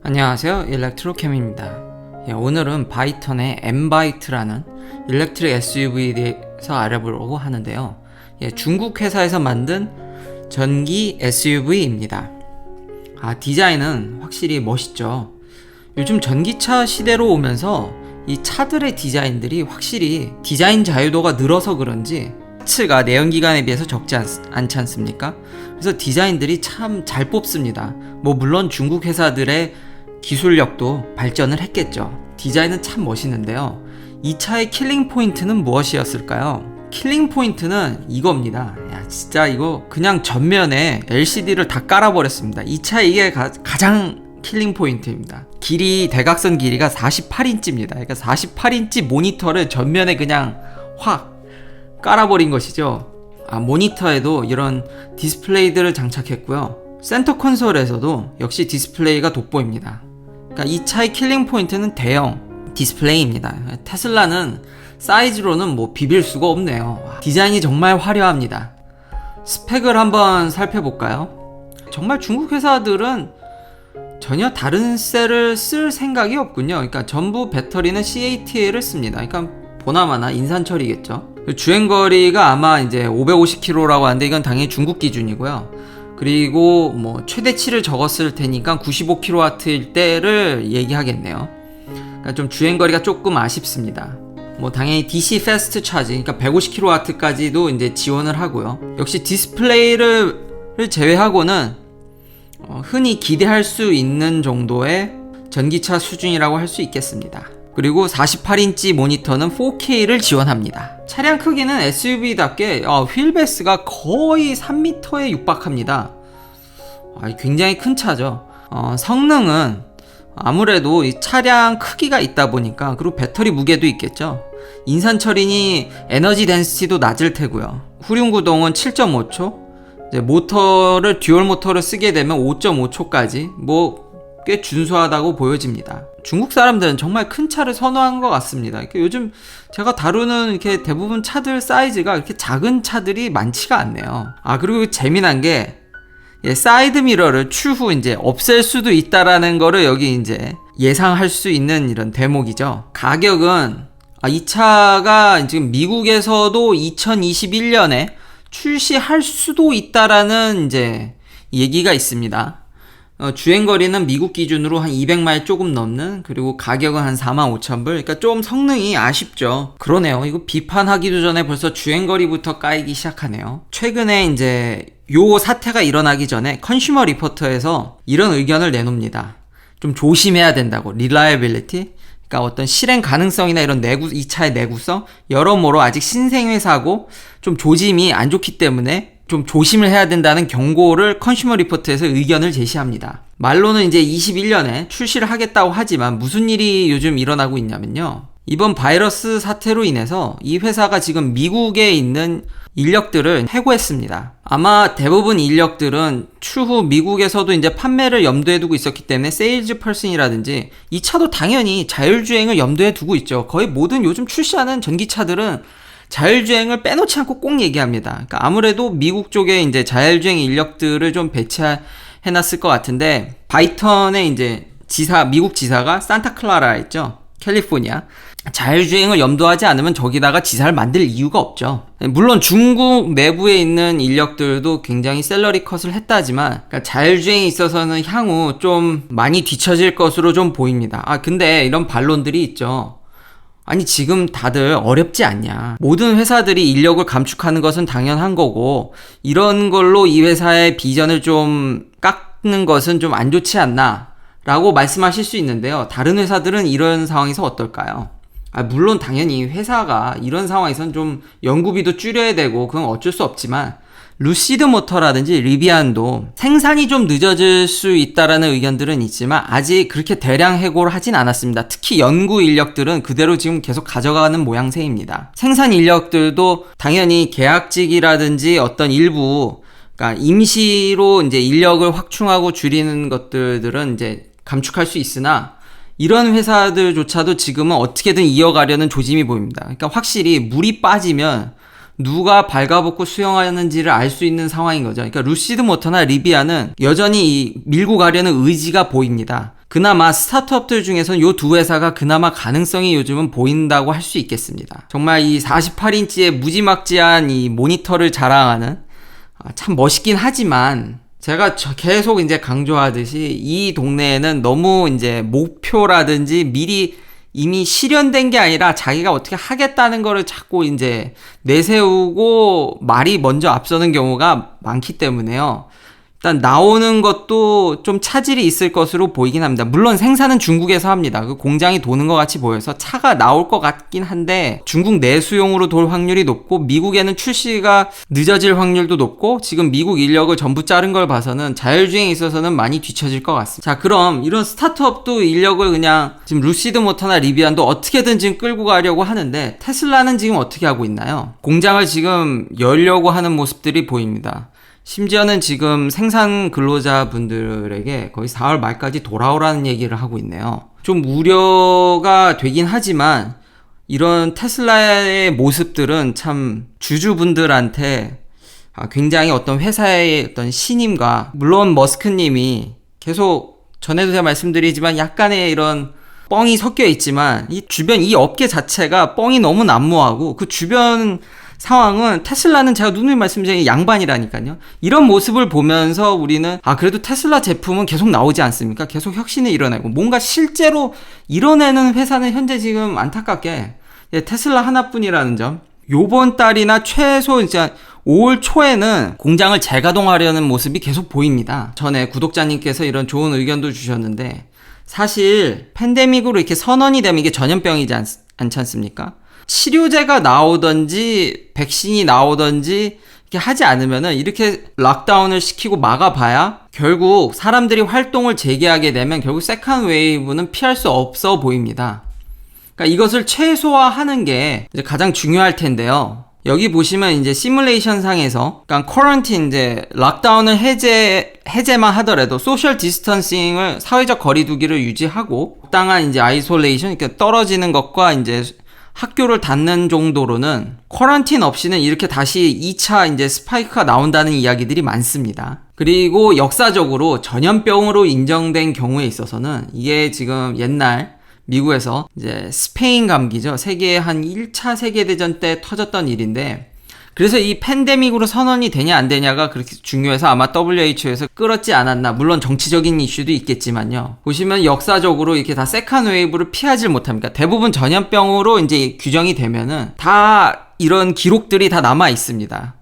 안녕하세요, 일렉트로캠입니다. 오늘은 바이턴의 엠바이트라는 일렉트릭 SUV에 대해서 알아보려고 하는데요. 중국 회사에서 만든 전기 SUV입니다. 디자인은 확실히 멋있죠. 요즘 전기차 시대로 오면서 이 차들의 디자인들이 확실히 디자인 자유도가 늘어서 그런지 파츠가 내연기관에 비해서 적지 않지 않습니까? 그래서 디자인들이 참 잘 뽑습니다. 물론 중국 회사들의 기술력도 발전을 했겠죠. 디자인은 참 멋있는데요. 이 차의 킬링 포인트는 무엇이었을까요? 킬링 포인트는 이겁니다. 진짜 이거 그냥 전면에 LCD를 다 깔아버렸습니다. 이 차 이게 가장 킬링 포인트입니다. 대각선 길이가 48인치입니다. 그러니까 48인치 모니터를 전면에 그냥 확 깔아버린 것이죠. 모니터에도 이런 디스플레이들을 장착했고요. 센터 콘솔에서도 역시 디스플레이가 돋보입니다. 그러니까 이 차의 킬링 포인트는 대형 디스플레이입니다. 테슬라는 사이즈로는 비빌 수가 없네요. 디자인이 정말 화려합니다. 스펙을 한번 살펴볼까요? 정말 중국 회사들은 전혀 다른 셀을 쓸 생각이 없군요. 그러니까 전부 배터리는 CATL을 씁니다. 그러니까 보나마나 인산철이겠죠. 주행거리가 아마 이제 550km라고 하는데 이건 당연히 중국 기준이고요. 그리고 최대치를 적었을 테니까 95kW일 때를 얘기하겠네요. 그러니까 좀 주행거리가 조금 아쉽습니다. 당연히 DC 패스트 차지, 그러니까 150kW까지도 이제 지원을 하고요. 역시 디스플레이를 제외하고는 흔히 기대할 수 있는 정도의 전기차 수준이라고 할 수 있겠습니다. 그리고 48인치 모니터는 4K를 지원합니다. 차량 크기는 SUV답게 휠베이스가 거의 3m에 육박합니다. 굉장히 큰 차죠. 성능은 아무래도 이 차량 크기가 있다 보니까, 그리고 배터리 무게도 있겠죠. 인산철이니 에너지 덴시티도 낮을 테고요. 후륜 구동은 7.5초, 이제 듀얼 모터를 쓰게 되면 5.5초까지 꽤 준수하다고 보여집니다. 중국 사람들은 정말 큰 차를 선호하는 것 같습니다. 요즘 제가 다루는 이렇게 대부분 차들 사이즈가 이렇게 작은 차들이 많지가 않네요. 그리고 재미난 게 사이드 미러를 추후 이제 없앨 수도 있다라는 거를 여기 이제 예상할 수 있는 이런 대목이죠. 가격은 이 차가 지금 미국에서도 2021년에 출시할 수도 있다라는 이제 얘기가 있습니다. 주행거리는 미국 기준으로 한 200마일 조금 넘는, 그리고 가격은 한 45,000불. 그러니까 좀 성능이 아쉽죠. 그러네요. 이거 비판하기도 전에 벌써 주행거리부터 까이기 시작하네요. 최근에 이제 요 사태가 일어나기 전에 컨슈머 리포터에서 이런 의견을 내놉니다. 좀 조심해야 된다고. 리라이빌리티, 그러니까 어떤 실행 가능성이나 이런 이 차의 내구성, 여러모로 아직 신생 회사고 좀 조짐이 안 좋기 때문에 좀 조심을 해야 된다는 경고를 컨슈머 리포트에서 의견을 제시합니다. 말로는 이제 21년에 출시를 하겠다고 하지만 무슨 일이 요즘 일어나고 있냐면요. 이번 바이러스 사태로 인해서 이 회사가 지금 미국에 있는 인력들을 해고했습니다. 아마 대부분 인력들은 추후 미국에서도 이제 판매를 염두에 두고 있었기 때문에 세일즈 퍼슨이라든지, 이 차도 당연히 자율주행을 염두에 두고 있죠. 거의 모든 요즘 출시하는 전기차들은 자율주행을 빼놓지 않고 꼭 얘기합니다. 그러니까 아무래도 미국 쪽에 이제 자율주행 인력들을 좀 배치해놨을 것 같은데, 바이턴의 이제 미국 지사가 산타클라라 있죠. 캘리포니아. 자율주행을 염두하지 않으면 저기다가 지사를 만들 이유가 없죠. 물론 중국 내부에 있는 인력들도 굉장히 셀러리 컷을 했다지만, 그러니까 자율주행에 있어서는 향후 좀 많이 뒤처질 것으로 좀 보입니다. 근데 이런 반론들이 있죠. 지금 다들 어렵지 않냐. 모든 회사들이 인력을 감축하는 것은 당연한 거고, 이런 걸로 이 회사의 비전을 좀 깎는 것은 좀 안 좋지 않나 라고 말씀하실 수 있는데요. 다른 회사들은 이런 상황에서 어떨까요? 물론 당연히 회사가 이런 상황에서는 좀 연구비도 줄여야 되고 그건 어쩔 수 없지만, 루시드 모터라든지 리비안도 생산이 좀 늦어질 수 있다라는 의견들은 있지만 아직 그렇게 대량 해고를 하진 않았습니다. 특히 연구 인력들은 그대로 지금 계속 가져가는 모양새입니다. 생산 인력들도 당연히 계약직이라든지 어떤 일부, 그러니까 임시로 이제 인력을 확충하고 줄이는 것들은 이제 감축할 수 있으나, 이런 회사들조차도 지금은 어떻게든 이어가려는 조짐이 보입니다. 그러니까 확실히 물이 빠지면 누가 발가벗고 수영하는지를 알 수 있는 상황인 거죠. 그러니까 루시드 모터나 리비아는 여전히 밀고 가려는 의지가 보입니다. 그나마 스타트업들 중에서는 요 두 회사가 그나마 가능성이 요즘은 보인다고 할 수 있겠습니다. 정말 이 48인치의 무지막지한 이 모니터를 자랑하는 참 멋있긴 하지만 제가 계속 이제 강조하듯이 이 동네에는 너무 이제 목표라든지 미리 이미 실현된 게 아니라 자기가 어떻게 하겠다는 거를 자꾸 이제 내세우고 말이 먼저 앞서는 경우가 많기 때문에요. 일단 나오는 것도 좀 차질이 있을 것으로 보이긴 합니다. 물론 생산은 중국에서 합니다. 그 공장이 도는 것 같이 보여서 차가 나올 것 같긴 한데 중국 내수용으로 돌 확률이 높고 미국에는 출시가 늦어질 확률도 높고 지금 미국 인력을 전부 자른 걸 봐서는 자율주행에 있어서는 많이 뒤처질 것 같습니다. 자, 그럼 이런 스타트업도 인력을 그냥 지금 루시드 모터나 리비안도 어떻게든 지금 끌고 가려고 하는데 테슬라는 지금 어떻게 하고 있나요? 공장을 지금 열려고 하는 모습들이 보입니다. 심지어는 지금 생산 근로자분들에게 거의 4월 말까지 돌아오라는 얘기를 하고 있네요. 좀 우려가 되긴 하지만 이런 테슬라의 모습들은 참 주주분들한테 굉장히 어떤 회사의 어떤 신임과, 물론 머스크님이 계속 전에도 제가 말씀드리지만 약간의 이런 뻥이 섞여 있지만 이 주변 이 업계 자체가 뻥이 너무 난무하고 그 주변 상황은 테슬라는 제가 누누이 말씀드린 양반이라니까요. 이런 모습을 보면서 우리는 그래도 테슬라 제품은 계속 나오지 않습니까? 계속 혁신이 일어나고 뭔가 실제로 이뤄내는 회사는 현재 지금 안타깝게 테슬라 하나뿐이라는 점. 요번 달이나 최소 이제 5월 초에는 공장을 재가동하려는 모습이 계속 보입니다. 전에 구독자님께서 이런 좋은 의견도 주셨는데 사실 팬데믹으로 이렇게 선언이 되면 이게 전염병이지 않지 않습니까? 치료제가 나오든지 백신이 나오든지 이렇게 하지 않으면은 이렇게 락다운을 시키고 막아봐야 결국 사람들이 활동을 재개하게 되면 결국 세컨 웨이브는 피할 수 없어 보입니다. 그러니까 이것을 최소화하는 게 이제 가장 중요할 텐데요. 여기 보시면 이제 시뮬레이션 상에서 그러니까 쿼런틴 이제 락다운을 해제만 하더라도 소셜 디스턴싱을 사회적 거리두기를 유지하고 적당한 이제 아이솔레이션 그러니까 떨어지는 것과 이제 학교를 닫는 정도로는 쿼런틴 없이는 이렇게 다시 2차 이제 스파이크가 나온다는 이야기들이 많습니다. 그리고 역사적으로 전염병으로 인정된 경우에 있어서는 이게 지금 옛날 미국에서 이제 스페인 감기죠. 세계 한 1차 세계대전 때 터졌던 일인데 그래서 이 팬데믹으로 선언이 되냐 안 되냐가 그렇게 중요해서 아마 WHO에서 끌었지 않았나. 물론 정치적인 이슈도 있겠지만요. 보시면 역사적으로 이렇게 다 세컨 웨이브를 피하질 못합니다. 대부분 전염병으로 이제 규정이 되면은 다 이런 기록들이 다 남아 있습니다.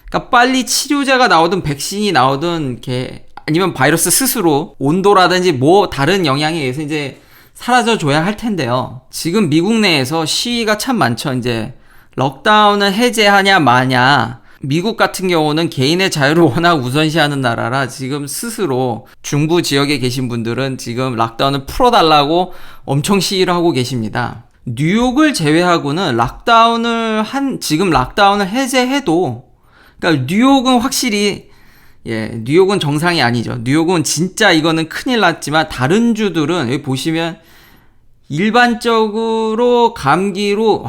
그러니까 빨리 치료제가 나오든 백신이 나오든 이렇게 아니면 바이러스 스스로 온도라든지 뭐 다른 영향에 의해서 이제 사라져줘야 할 텐데요. 지금 미국 내에서 시위가 참 많죠. 이제 럭다운을 해제하냐 마냐. 미국 같은 경우는 개인의 자유를 워낙 우선시하는 나라라 지금 스스로 중부 지역에 계신 분들은 지금 락다운을 풀어달라고 엄청 시위를 하고 계십니다. 뉴욕을 제외하고는 지금 락다운을 해제해도, 그러니까 뉴욕은 확실히, 뉴욕은 정상이 아니죠. 뉴욕은 진짜 이거는 큰일 났지만 다른 주들은 여기 보시면 일반적으로 감기로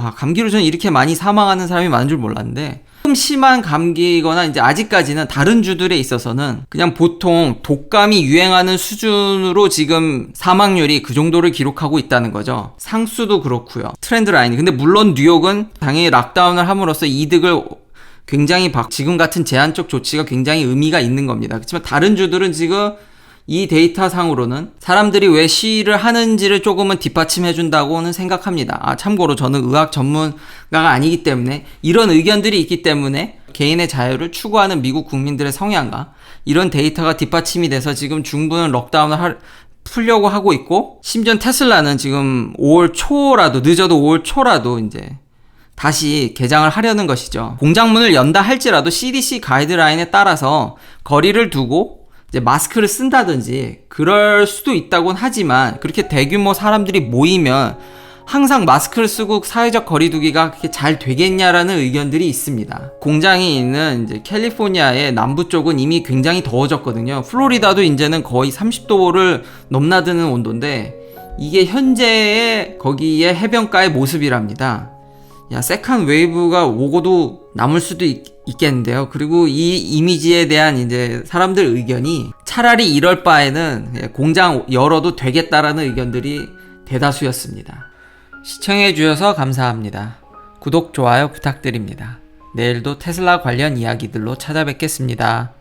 저는 이렇게 많이 사망하는 사람이 많은 줄 몰랐는데 좀 심한 감기거나 이제 아직까지는 다른 주들에 있어서는 그냥 보통 독감이 유행하는 수준으로 지금 사망률이 그 정도를 기록하고 있다는 거죠. 상수도 그렇고요. 트렌드 라인이. 근데 물론 뉴욕은 당연히 락다운을 함으로써 이득을 굉장히 지금 같은 제한적 조치가 굉장히 의미가 있는 겁니다. 그렇지만 다른 주들은 지금 이 데이터 상으로는 사람들이 왜 시위를 하는지를 조금은 뒷받침해준다고는 생각합니다. 참고로 저는 의학 전문가가 아니기 때문에 이런 의견들이 있기 때문에 개인의 자유를 추구하는 미국 국민들의 성향과 이런 데이터가 뒷받침이 돼서 지금 중부는 럭다운을 풀려고 하고 있고, 심지어 테슬라는 지금 5월 초라도, 늦어도 5월 초라도 이제 다시 개장을 하려는 것이죠. 공장문을 연다 할지라도 CDC 가이드라인에 따라서 거리를 두고 이제 마스크를 쓴다든지 그럴 수도 있다고는 하지만 그렇게 대규모 사람들이 모이면 항상 마스크를 쓰고 사회적 거리두기가 그렇게 잘 되겠냐라는 의견들이 있습니다. 공장이 있는 이제 캘리포니아의 남부 쪽은 이미 굉장히 더워졌거든요. 플로리다도 이제는 거의 30도를 넘나드는 온도인데 이게 현재의 거기의 해변가의 모습이랍니다. 세컨 웨이브가 오고도 남을 수도 있겠는데요. 그리고 이 이미지에 대한 이제 사람들 의견이 차라리 이럴 바에는 공장 열어도 되겠다라는 의견들이 대다수였습니다. 시청해주셔서 감사합니다. 구독, 좋아요 부탁드립니다. 내일도 테슬라 관련 이야기들로 찾아뵙겠습니다.